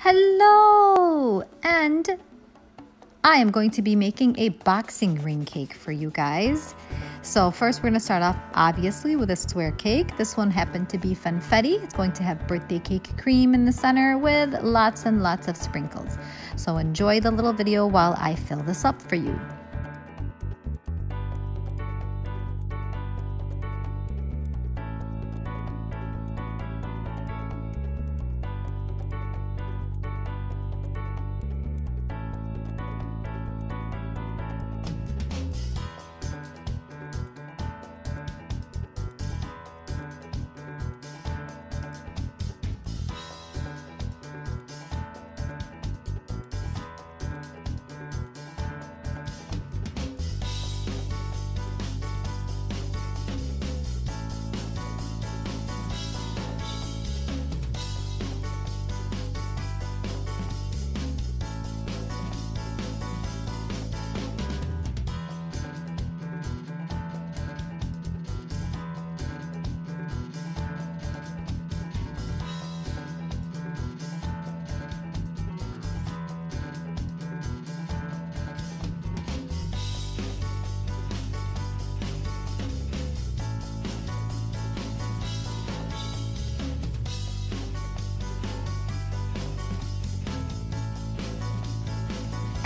Hello! And I am going to be making a boxing ring cake for you guys. So first we're going to start off obviously with a square cake. This one happened to be funfetti. It's going to have birthday cake cream in the center with lots and lots of sprinkles. So enjoy the little video while I fill this up for you.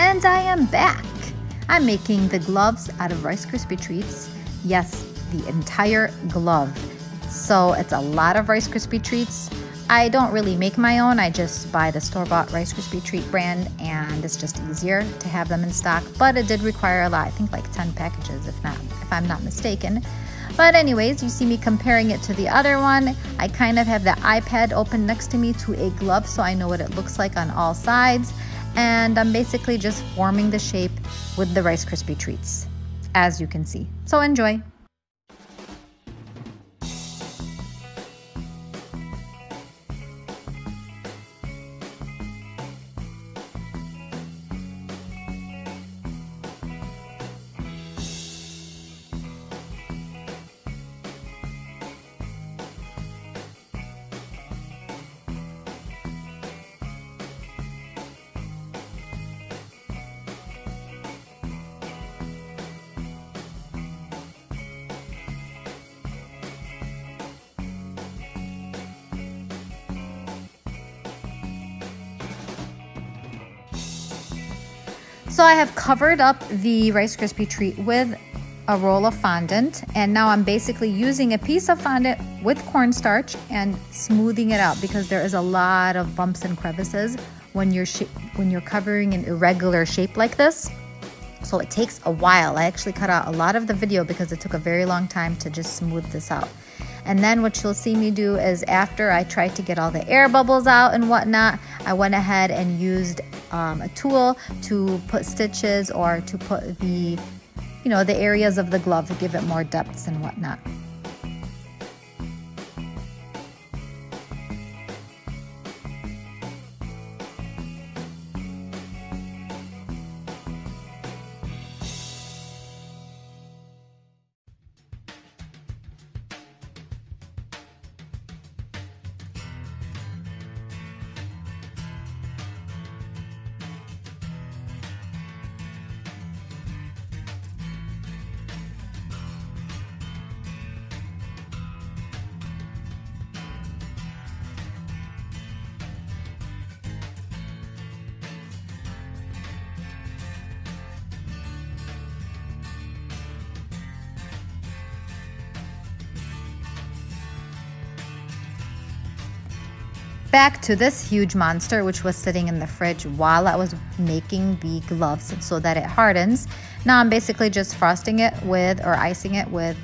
And I am back. I'm making the gloves out of Rice Krispie Treats. Yes, the entire glove. So it's a lot of Rice Krispie Treats. I don't really make my own. I just buy the store-bought Rice Krispie Treat brand, and it's just easier to have them in stock. But it did require a lot. I think like 10 packages, if I'm not mistaken. But anyways, you see me comparing it to the other one. I kind of have the iPad open next to me to a glove so I know what it looks like on all sides. And I'm basically just forming the shape with the Rice Krispie Treats, as you can see. So enjoy. So I have covered up the Rice Krispie Treat with a roll of fondant, and now I'm basically using a piece of fondant with cornstarch and smoothing it out because there is a lot of bumps and crevices when you're covering an irregular shape like this. So it takes a while. I actually cut out a lot of the video because it took a very long time to just smooth this out. And then what you'll see me do is after I tried to get all the air bubbles out and whatnot, I went ahead and used a tool to put stitches or to put the areas of the glove to give it more depths and whatnot. Back to this huge monster which was sitting in the fridge while I was making the gloves so that it hardens. Now I'm basically just frosting it with or icing it with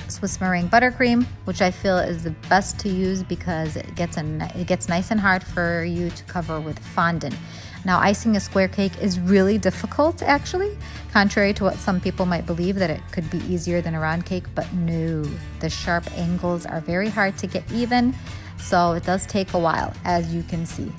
Swiss meringue buttercream, which I feel is the best to use because it gets nice and hard for you to cover with fondant. Now icing a square cake is really difficult actually, contrary to what some people might believe that it could be easier than a round cake, but no, the sharp angles are very hard to get even. So it does take a while, as you can see.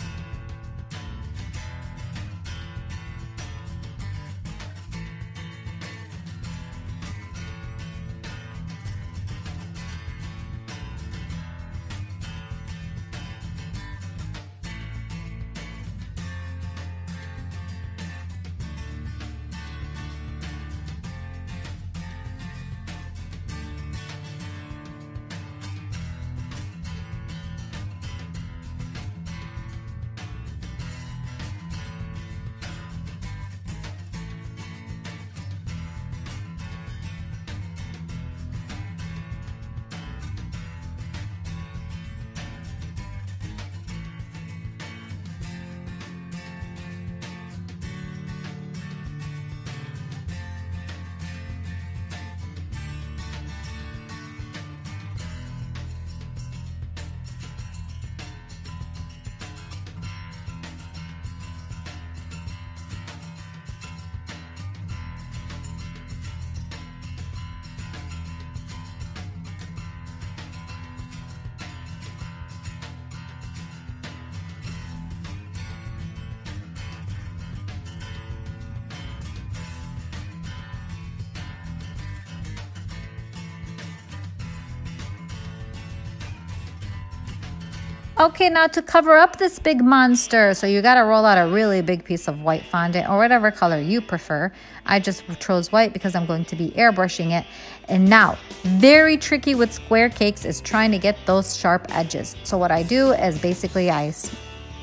Okay, now to cover up this big monster, so you got to roll out a really big piece of white fondant or whatever color you prefer. I just chose white because I'm going to be airbrushing it. And now, very tricky with square cakes is trying to get those sharp edges. So what I do is basically I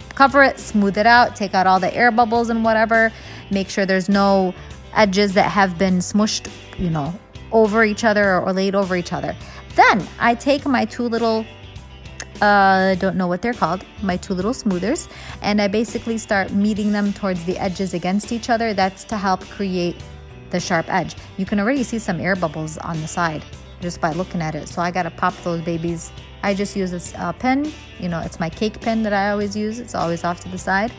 cover it, smooth it out, take out all the air bubbles and whatever, make sure there's no edges that have been smushed, you know, over each other or laid over each other. Then I take my two little I don't know what they're called, my two little smoothers, and I basically start meeting them towards the edges against each other. That's to help create the sharp edge. You can already see some air bubbles on the side just by looking at it. So I gotta pop those babies. I just use this pin, you know, it's my cake pin that I always use. It's always off to the side.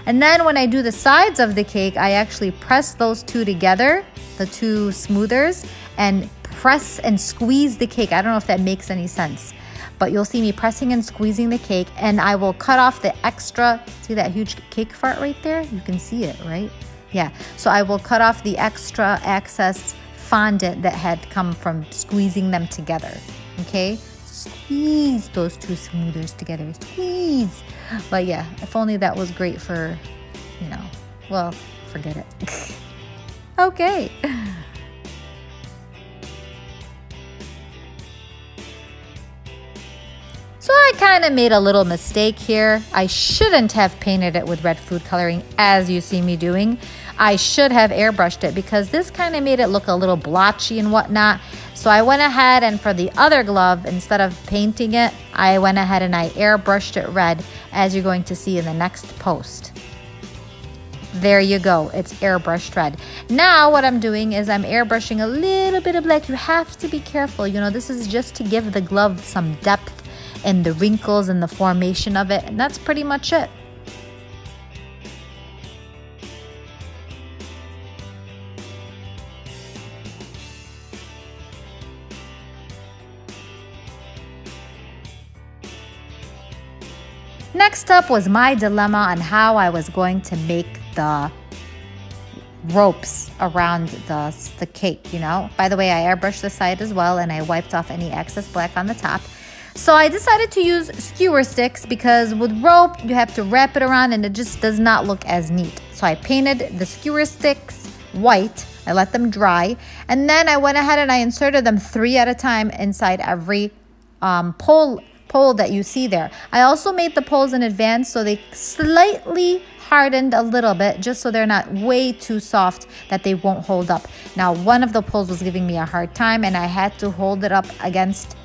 And then when I do the sides of the cake, I actually press those two together, the two smoothers, and press and squeeze the cake. I don't know if that makes any sense, but you'll see me pressing and squeezing the cake, and I will cut off the extra, see that huge cake fart right there? You can see it, right? Yeah, so I will cut off the extra excess fondant that had come from squeezing them together, okay? Squeeze those two smoothers together, squeeze. But yeah, if only that was great for, you know, well, forget it. Okay. So I kind of made a little mistake here. I shouldn't have painted it with red food coloring as you see me doing. I should have airbrushed it because this kind of made it look a little blotchy and whatnot. So I went ahead and for the other glove, instead of painting it, I went ahead and I airbrushed it red, as you're going to see in the next post. There you go, it's airbrushed red. Now what I'm doing is I'm airbrushing a little bit of black. You have to be careful, you know, this is just to give the glove some depth and the wrinkles and the formation of it, and that's pretty much it. Next up was my dilemma on how I was going to make the ropes around the cake, you know. By the way, I airbrushed the side as well, and I wiped off any excess black on the top. So I decided to use skewer sticks because with rope, you have to wrap it around and it just does not look as neat. So I painted the skewer sticks white. I let them dry. And then I went ahead and I inserted them 3 at a time inside every pole that you see there. I also made the poles in advance so they slightly hardened a little bit, just so they're not way too soft that they won't hold up. Now, one of the poles was giving me a hard time and I had to hold it up against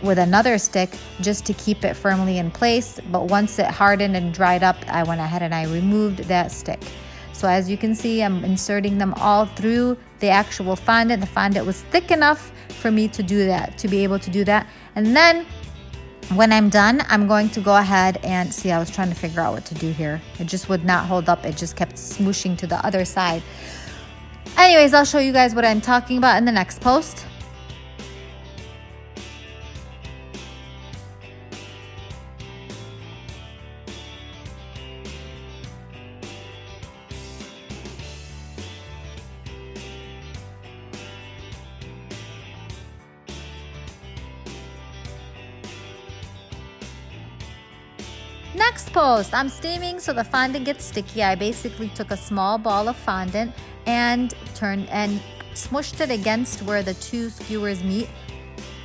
with another stick just to keep it firmly in place. But once it hardened and dried up, I went ahead and I removed that stick. So as you can see, I'm inserting them all through the actual fondant. The fondant was thick enough for me to do that, to be able to do that. And then when I'm done, I'm going to go ahead and see, I was trying to figure out what to do here. It just would not hold up. It just kept smooshing to the other side. Anyways, I'll show you guys what I'm talking about in the next post. Next post, I'm steaming so the fondant gets sticky. I basically took a small ball of fondant and smushed it against where the two skewers meet.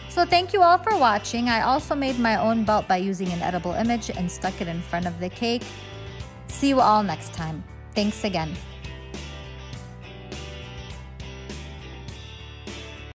So thank you all for watching. I also made my own belt by using an edible image and stuck it in front of the cake. See you all next time. Thanks again.